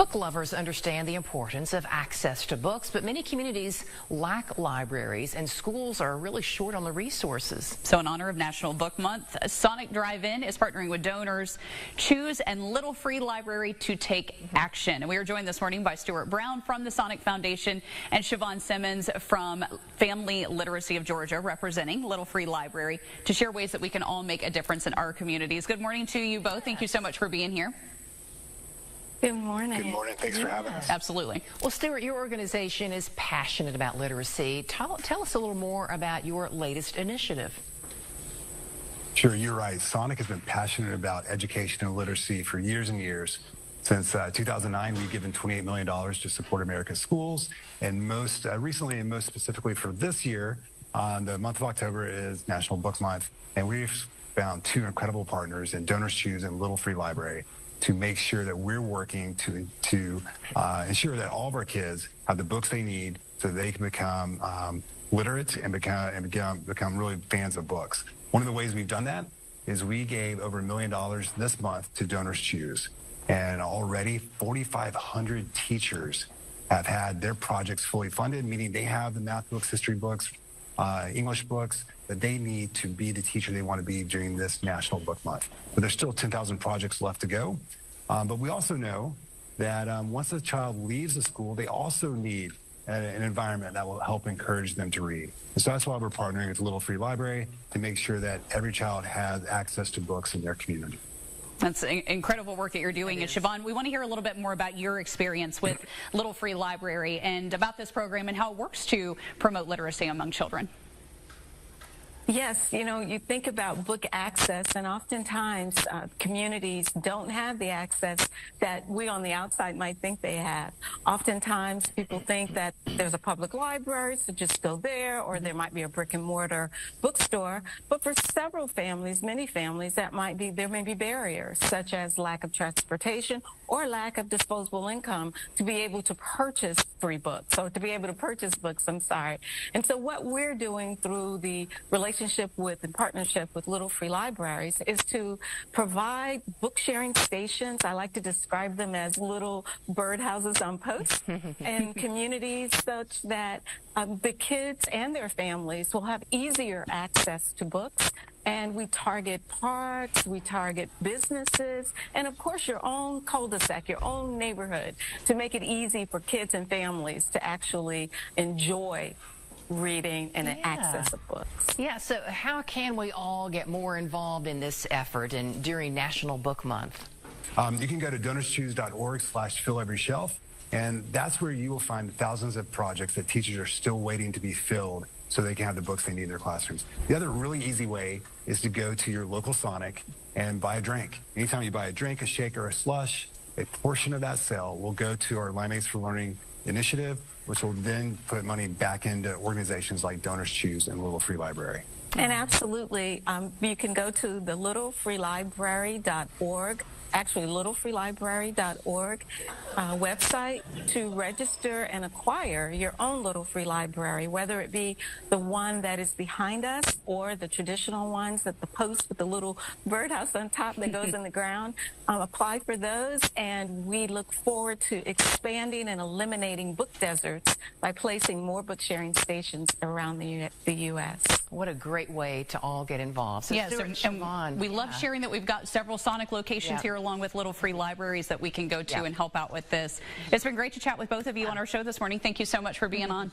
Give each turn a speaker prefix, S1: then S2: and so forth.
S1: Book lovers understand the importance of access to books, but many communities lack libraries and schools are really short on the resources.
S2: So in honor of National Book Month, Sonic Drive-In is partnering with Donors Choose and Little Free Library to take action. And we are joined this morning by Stuart Brown from the Sonic Foundation and Siobhan Simmons from Family Literacy of Georgia, representing Little Free Library, to share ways that we can all make a difference in our communities. Good morning to you both. Thank you so much for being here.
S3: Good morning.
S4: Good morning. Thanks for having us.
S2: Absolutely.
S1: Well, Stuart, your organization is passionate about literacy. Tell us a little more about your latest initiative.
S4: Sure, you're right. Sonic has been passionate about education and literacy for years and years. Since 2009, we've given $28 million to support America's schools. And most recently, and most specifically for this year, the month of October is National Book Month. And we've found two incredible partners in Donors Choose and Little Free Library to make sure that we're working to ensure that all of our kids have the books they need so they can become literate and become really fans of books. One of the ways we've done that is we gave over $1 million this month to Donors Choose. And already 4,500 teachers have had their projects fully funded, meaning they have the math books, history books, English books that they need to be the teacher they want to be during this National Book Month. But there's still 10,000 projects left to go. But we also know that once a child leaves the school, they also need an environment that will help encourage them to read. And so that's why we're partnering with Little Free Library to make sure that every child has access to books in their community.
S2: That's incredible work that you're doing. And Siobhan, we want to hear a little bit more about your experience with Little Free Library and about this program and how it works to promote literacy among children.
S3: Yes, you know, you think about book access, and oftentimes communities don't have the access that we on the outside might think they have. Oftentimes people think that there's a public library, so just go there, or there might be a brick and mortar bookstore. But for several families, many families, there may be barriers, such as lack of transportation or lack of disposable income to be able to purchase free books, or to be able to purchase books, I'm sorry. And so what we're doing through the relationship with and partnership with Little Free Libraries is to provide book sharing stations. I like to describe them as little birdhouses on posts in communities, such that the kids and their families will have easier access to books. And we target parks, we target businesses, and of course your own cul-de-sac, your own neighborhood, to make it easy for kids and families to actually enjoy reading and access of books.
S1: Yeah, so how can we all get more involved in this effort and during National Book Month?
S4: You can go to donorschoose.org/fill-every-shelf, and that's where you will find thousands of projects that teachers are still waiting to be filled so they can have the books they need in their classrooms. The other really easy way is to go to your local Sonic and buy a drink. Anytime you buy a drink, a shake, or a slush, a portion of that sale will go to our Limeates for Learning initiative, which will then put money back into organizations like Donors Choose and Little Free Library.
S3: And absolutely, you can go to the littlefreelibrary.org, actually littlefreelibrary.org website to register and acquire your own Little Free Library, whether it be the one that is behind us or the traditional ones that the post with the little birdhouse on top that goes in the ground. Apply for those, and we look forward to expanding and eliminating book deserts by placing more book sharing stations around the U.S.
S1: What a great way to all get involved. So
S2: Yes,
S1: Stuart and Siobhan,
S2: we love sharing that we've got several Sonic locations here along with Little Free Libraries that we can go to and help out with this. It's been great to chat with both of you on our show this morning. Thank you so much for being on.